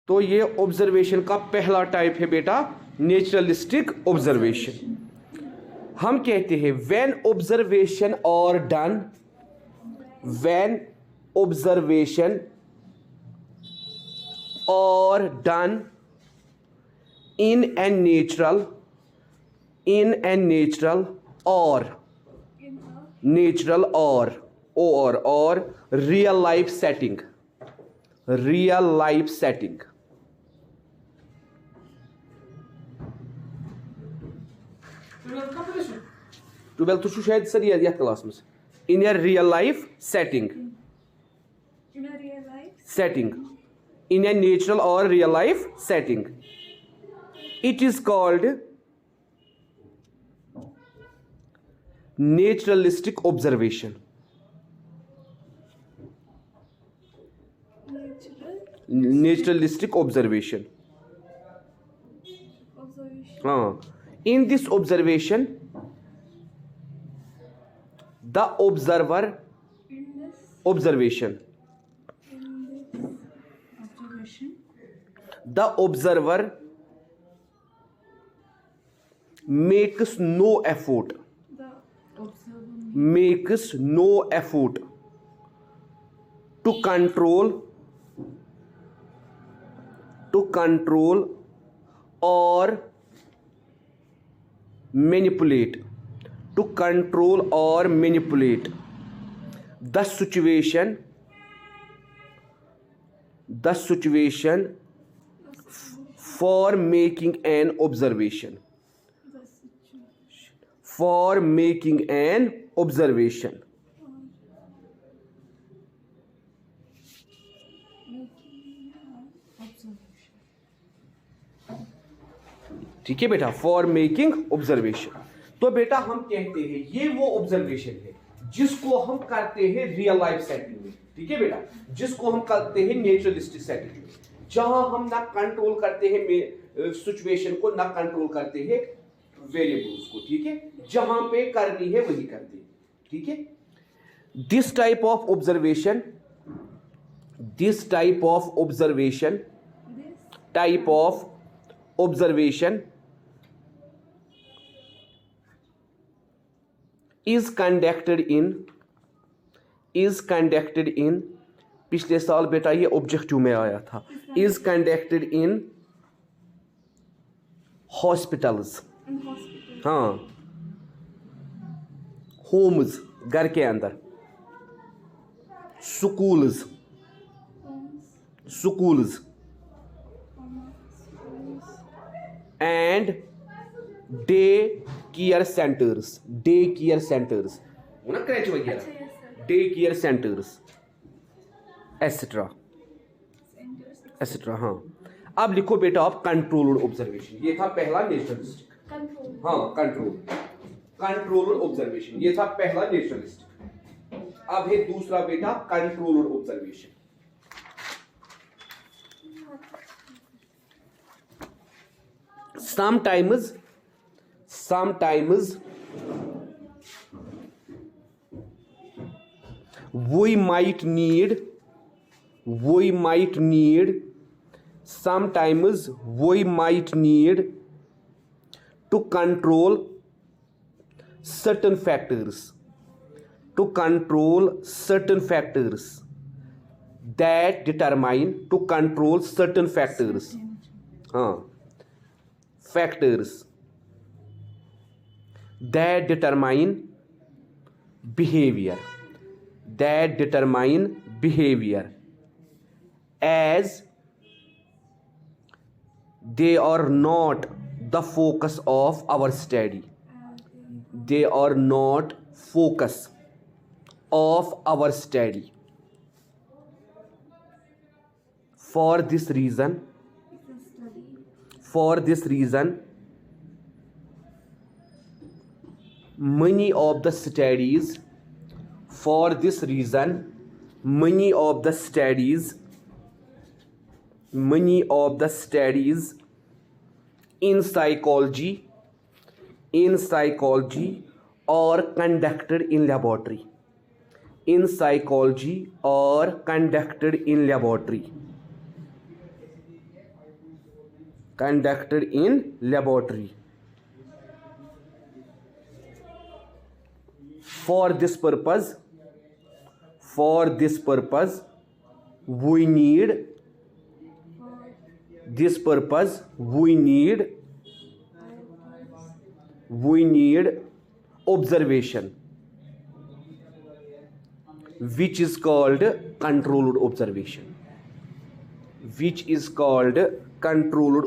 तो ये ऑब्जर्वेशन का पहला टाइप है बेटा नेचुरलिस्टिक ऑब्जर्वेशन। हम कहते हैं व्हेन ऑब्जर्वेशन और डन, व्हेन ऑब्जर्वेशन और done in a natural or real life setting, twelfth तो शायद सर ये क्लास में in a real life setting, in a natural or real life setting, it is called naturalistic observation. Naturalistic observation. In this observation, the observer makes no effort to control or manipulate the situation for making an observation. ठीक है बेटा, for making observation. तो बेटा हम कहते हैं ये वो ऑब्जर्वेशन है जिसको हम करते हैं रियल लाइफ सेटिंग में। ठीक है बेटा, जिसको हम करते हैं नेचुरलिस्टिक सेटिंग में, जहां हम ना कंट्रोल करते हैं सिचुएशन को, ना कंट्रोल करते हैं वेरिएबल्स को। ठीक है, जहां पे करनी है वही करते हैं। ठीक है, this type of observation is conducted in पिछले साल बेटा ये ऑब्जेक्टिव में आया था, is conducted in हॉस्पिटल्स, हाँ, होम्स घर के अंदर, schools and day care centres, ना क्रैच वगैरह, डे केयर सेंटर्स एसेट्रा। हाँ, अब लिखो बेटा आप कंट्रोल्ड ऑब्जर्वेशन। ये था पहला नेचुरलिस्टिक, हाँ कंट्रोल्ड ऑब्जर्वेशन, ये था पहला नेचुरलिस्टिक। अब है दूसरा बेटा controlled observation. Sometimes we might need to control certain factors that determine behavior as they are not the focus of our study. For this reason, many of the studies in psychology are conducted in laboratory. conducted in laboratory. For this purpose, we need observation, which is called controlled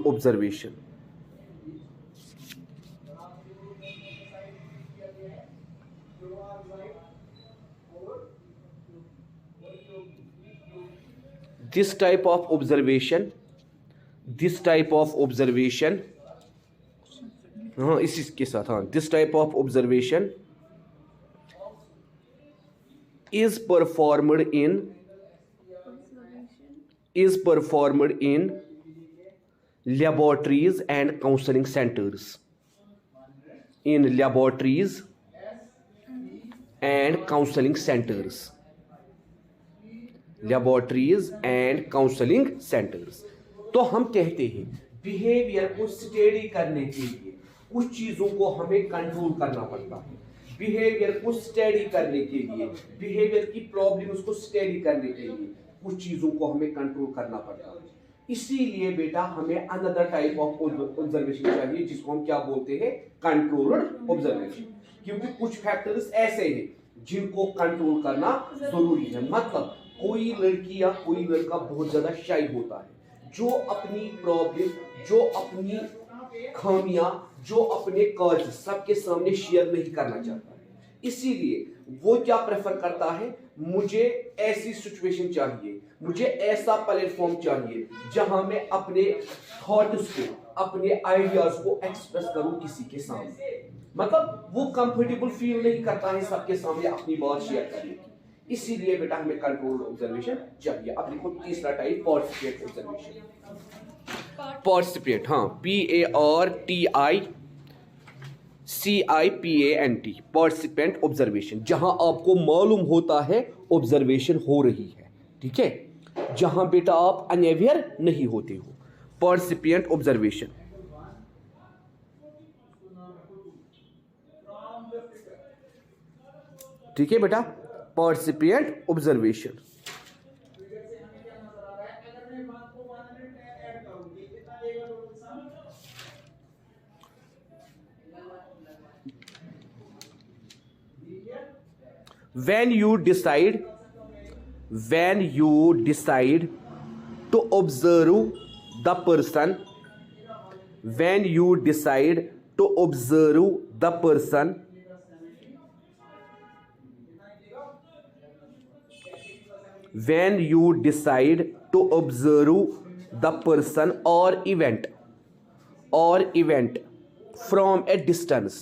observation. This type of observation this type of observation is performed in laboratories and counseling centers. तो हम कहते हैं behaviour को study करने के लिए कुछ चीजों को हमें कंट्रोल करना पड़ता है। बिहेवियर को स्टडी करने के लिए, बिहेवियर की प्रॉब्लम्स को स्टडी करने के लिए कुछ चीजों को हमें कंट्रोल करना पड़ता है। इसीलिए बेटा हमें अनदर टाइप ऑफ ऑब्जर्वेशन चाहिए, जिसको हम क्या बोलते हैं, कंट्रोल्ड ऑब्जर्वेशन। क्योंकि कुछ फैक्टर्स ऐसे हैं जिनको कंट्रोल करना जरूरी है। मतलब कोई लड़की या कोई लड़का बहुत ज्यादा शाई होता है, जो अपनी प्रॉब्लम, जो अपनी खामियां, जो अपने कर्ज सबके सामने शेयर नहीं करना चाहता है। इसीलिए वो क्या प्रेफर करता है, मुझे ऐसी सिचुएशन चाहिए, मुझे ऐसा प्लेटफॉर्म चाहिए जहां मैं अपने थॉट्स को, अपने आइडियाज को एक्सप्रेस करूं किसी के सामने। मतलब वो कंफर्टेबल फील नहीं करता है सबके सामने अपनी बात शेयर करने की। इसीलिए बेटा हमें कंट्रोल्ड ऑब्जर्वेशन चाहिए। अब देखो तीसरा टाइप, पार्टिसिपेट ऑब्जर्वेशन। पार्टिसिपेट, हाँ, PARTICIPANT, पार्टिसिपेंट ऑब्जर्वेशन, जहां आपको मालूम होता है ऑब्जर्वेशन हो रही है, ठीक है, जहां बेटा आप अनअवेयर नहीं होते हो। Participant observation. ठीक है बेटा, participant observation. When you decide to observe the person, when you decide to observe the person, when you decide to observe the person or event from a distance,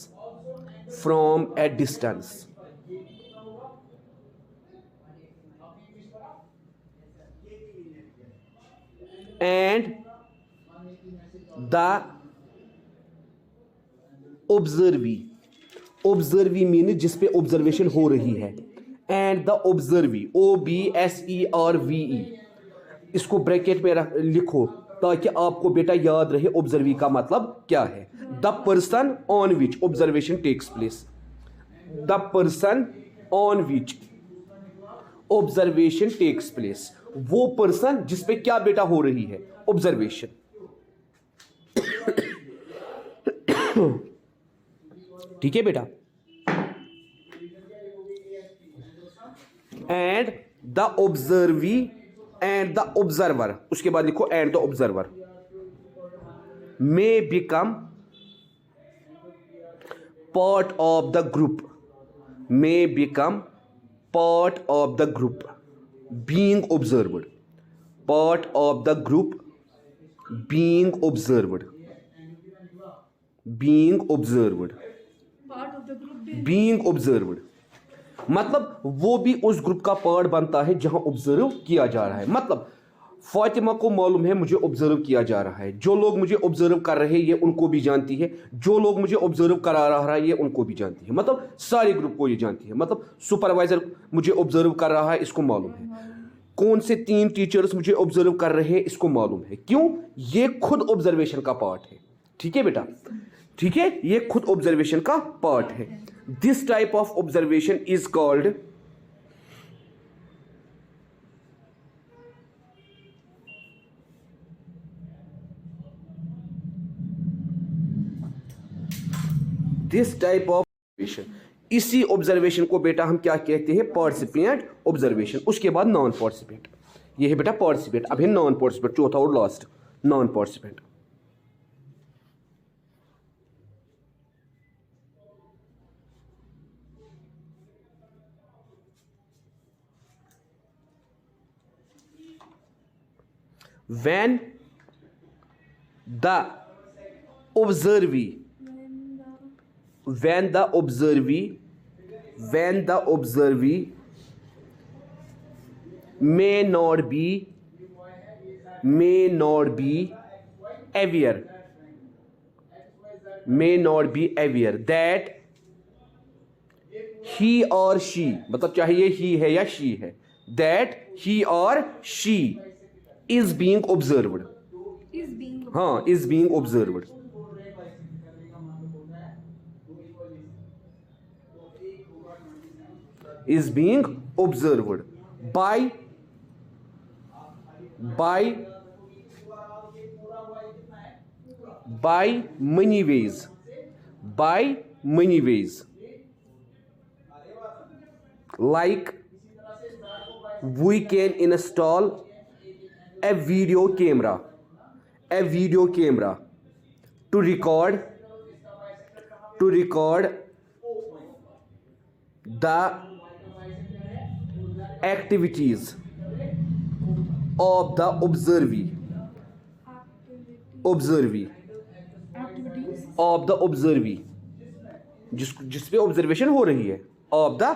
and the observee means जिस पे observation हो रही है, and the ऑब्जर्वी, OBSERVE, इसको bracket में लिखो ताकि आपको बेटा याद रहे ऑब्जर्वी का मतलब क्या है। The person on which observation takes place, the person on which observation takes place, वो पर्सन जिस पे क्या बेटा हो रही है, ऑब्जर्वेशन। ठीक है बेटा। And the observee and the observer, उसके बाद लिखो and the observer may become part of the group, may become part of the group being observed, part of the group being observed, मतलब वो भी उस ग्रुप का पार्ट बनता है जहां ऑब्जर्व किया जा रहा है। मतलब फातिमा को मालूम है मुझे ऑब्जर्व किया जा रहा है, जो लोग मुझे ऑब्जर्व कर रहे हैं ये उनको भी जानती है, जो लोग मुझे ऑब्जर्व करा रहा है ये उनको भी जानती है, मतलब सारे ग्रुप को ये जानती है। मतलब सुपरवाइजर मुझे ऑब्जर्व कर रहा है, इसको मालूम है, कौन से 3 टीचर्स मुझे ऑब्जर्व कर रहे हैं इसको मालूम है। क्यों? ये खुद ऑब्जर्वेशन का पार्ट है। ठीक है बेटा, ठीक है, ये खुद ऑब्जर्वेशन का पार्ट है। This type of observation is called this type of observation, इसी ऑब्जर्वेशन को बेटा हम क्या कहते हैं? Participant observation. उसके बाद नॉन पार्टिसिपेंट, ये है बेटा पार्टिसिपेंट। अब है नॉन पार्टिसिपेंट, चौथा और last, non participant. when the observee when the observee may not be aware that he or she, मतलब चाहे ये ही है या she है, that he or she is being observed, हाँ, is being observed, is being observed by many ways, like we can install a video camera to record the activities of the observee जिस पे observation हो रही है, of the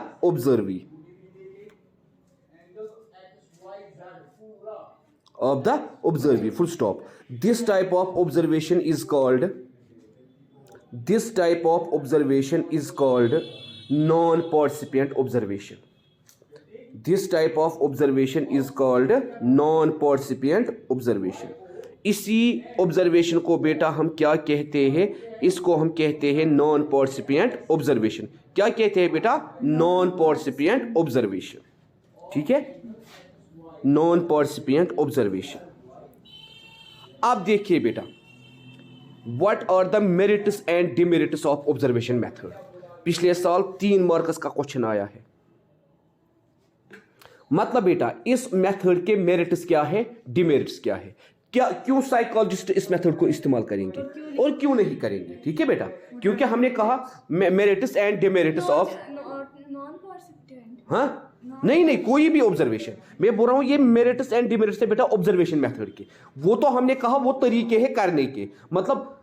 observee full stop. This type of observation is called non-participant observation. This type of observation is called non-participant observation. इसी observation को बेटा हम क्या कहते हैं? इसको हम कहते हैं नॉन पार्टिसिपेंट ऑब्जर्वेशन। क्या कहते हैं बेटा? Non participant observation. ठीक है, नॉन पार्टिसिपेंट ऑब्जर्वेशन। अब देखिए बेटा, what are the merits and demerits of observation method. पिछले साल 3 मार्क्स का क्वेश्चन आया है। मतलब बेटा इस मेथड के मेरिट्स क्या है, डिमेरिट्स क्या है, क्या क्यों साइकोलॉजिस्ट इस मेथड को इस्तेमाल करेंगे और क्यों नहीं करेंगे। ठीक है बेटा, क्योंकि हमने कहा मेरिट्स एंड डिमेरिट्स ऑफ, हाँ नहीं कोई भी ऑब्जर्वेशन, मैं बोल रहा हूं ये मेरिट्स एंड डिमेरिट्स है बेटा ऑब्जर्वेशन मेथड के। वो तो हमने कहा वो तरीके हैं करने के, मतलब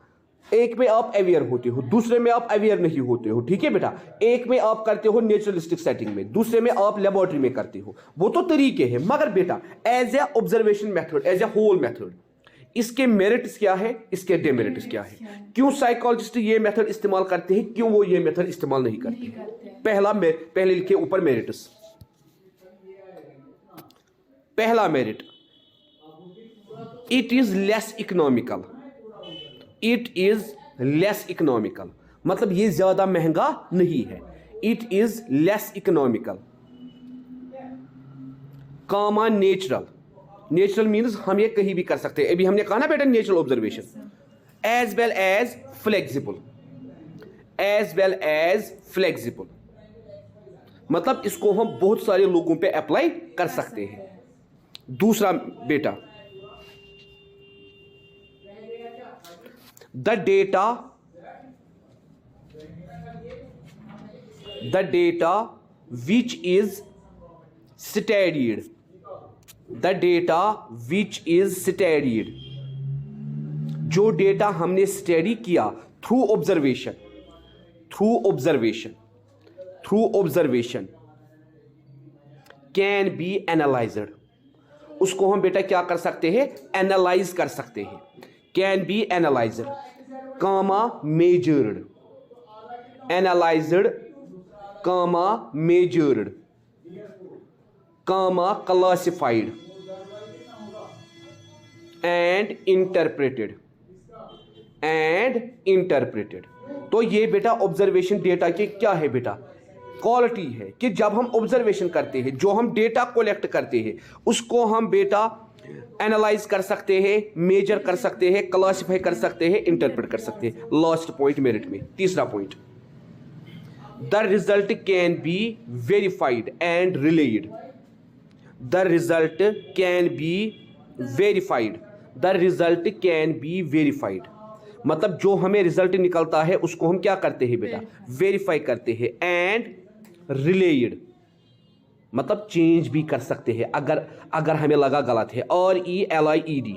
एक में आप अवेयर होते हो, दूसरे में आप अवेयर नहीं होते हो। ठीक है बेटा, एक में आप करते हो नेचुरलिस्टिक सेटिंग में, दूसरे में आप लेबोरेटरी में करते हो, वो तो तरीके हैं। मगर बेटा as a observation method, as a whole method, इसके मेरिट्स क्या है, इसके डिमेरिट्स क्या है, क्यों साइकोलॉजिस्ट ये मेथड इस्तेमाल करते हैं, क्यों वो ये मेथड इस्तेमाल नहीं करते। पहले लिखे ऊपर मेरिट्स। पहला merit, it is less economical, मतलब ये ज्यादा महंगा नहीं है। It is less economical, comma natural means हम ये कहीं भी कर सकते हैं। अभी हमने कहा ना बेटा natural observation, as well as flexible, मतलब इसको हम बहुत सारे लोगों पे अप्लाई कर सकते हैं। दूसरा बेटा, the data which is studied, जो डेटा हमने स्टडी किया through observation can be analysed, उसको हम बेटा क्या कर सकते हैं, एनालाइज कर सकते हैं। Can be analysed, comma measured, analysed comma measured, comma classified and interpreted. तो ये बेटा ऑब्जर्वेशन डेटा के क्या है बेटा, क्वालिटी है कि जब हम ऑब्जर्वेशन करते हैं, जो हम डेटा कलेक्ट करते हैं, उसको हम बेटा एनालाइज कर सकते हैं, मेजर कर सकते हैं, क्लासिफाई कर सकते हैं, इंटरप्रेट कर सकते हैं। लास्ट पॉइंट मेरिट में, तीसरा point, the result can be verified and relayed. The result can be verified, the result can be verified मतलब जो हमें रिजल्ट निकलता है उसको हम क्या करते हैं बेटा, वेरीफाई करते हैं। एंड रिलेड मतलब चेंज भी कर सकते हैं अगर हमें लगा गलत है। और ELIED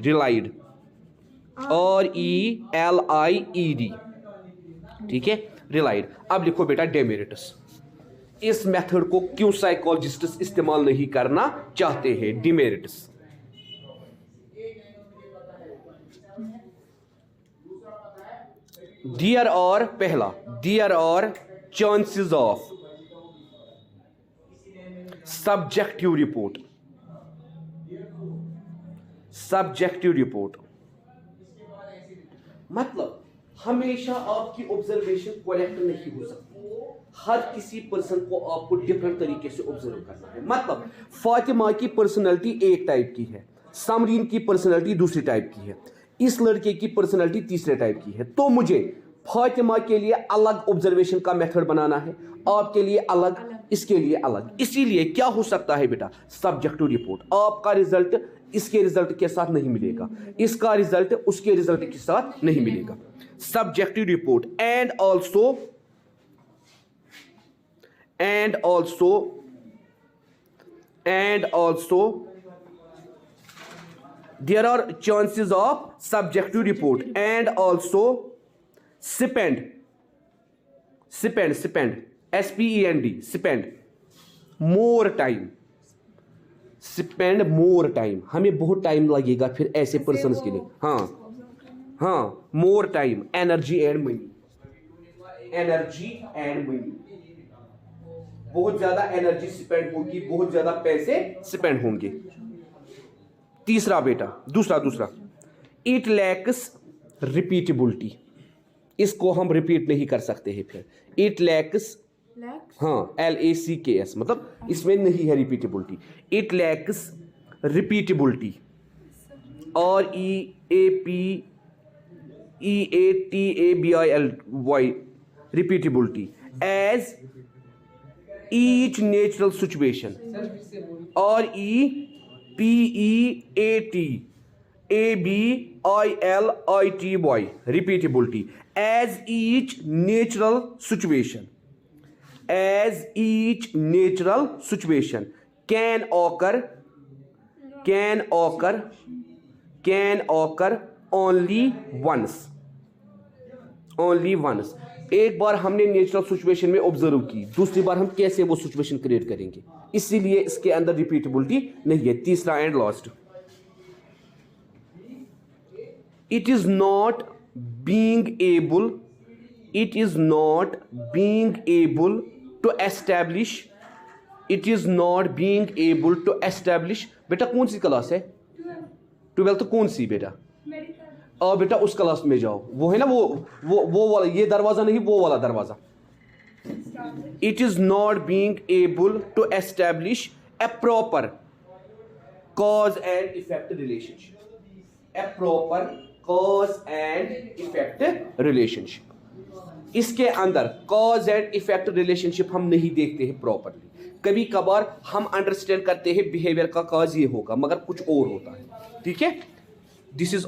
रिलाइड, और ELIED, ठीक है, रिलाइड। अब लिखो बेटा डेमेरिट्स। इस मेथड को क्यों साइकोलॉजिस्ट्स इस्तेमाल नहीं करना चाहते हैं, डिमेरिट्स। देयर आर, पहला, there are chances of subjective report, subjective report मतलब हमेशा आपकी ऑब्जर्वेशन करेक्ट नहीं हो सकती। हर किसी पर्सन को आपको डिफरेंट तरीके से ऑब्जर्व करना है। मतलब फातिमा की पर्सनालिटी एक टाइप की है, समरीन की पर्सनालिटी दूसरी टाइप की है, इस लड़के की पर्सनालिटी तीसरे टाइप की है। तो मुझे फातिमा के लिए अलग ऑब्जर्वेशन का मेथड बनाना है, आपके लिए अलग, इसके लिए अलग। इसीलिए क्या हो सकता है बेटा, सब्जेक्टिव रिपोर्ट। आपका रिजल्ट इसके रिजल्ट के साथ नहीं मिलेगा, इसका रिजल्ट उसके रिजल्ट के साथ नहीं मिलेगा। Subjective report and also there are chances of subjective report and also spend more time, हमें बहुत टाइम लगेगा फिर ऐसे पर्सन्स के लिए। हाँ, more time, energy and money, बहुत ज्यादा एनर्जी स्पेंड होगी, बहुत ज्यादा पैसे स्पेंड होंगे। तीसरा बेटा, दूसरा इट लैक्स रिपीटेबिलिटी, इसको हम रिपीट नहीं कर सकते हैं फिर। इट लैक्स, हाँ, LACKS मतलब इसमें नहीं है रिपीटेबिलिटी। इट लैक्स रिपीटेबिलिटी, और EATABILY repeatability as each natural situation, और PEATABILITY repeatability as each natural situation can occur only once। एक बार हमने नेचुरल सिचुएशन में ऑब्जर्व की, दूसरी बार हम कैसे वो सिचुएशन क्रिएट करेंगे, इसीलिए इसके अंदर रिपीटेबिलिटी नहीं है। तीसरा and last, it is not being able to establish. बेटा कौन सी क्लास है, 12th कौन सी बेटा, और बेटा उस क्लास में जाओ, वो है ना वो वाला, ये दरवाजा नहीं, वो वाला दरवाजा। It is not being able to establish a proper cause and effect relationship। इसके अंदर cause and effect relationship हम नहीं देखते हैं प्रॉपरली। कभी कभार हम अंडरस्टैंड करते हैं बिहेवियर का cause ये होगा, मगर कुछ और होता है। ठीक है, दिस इज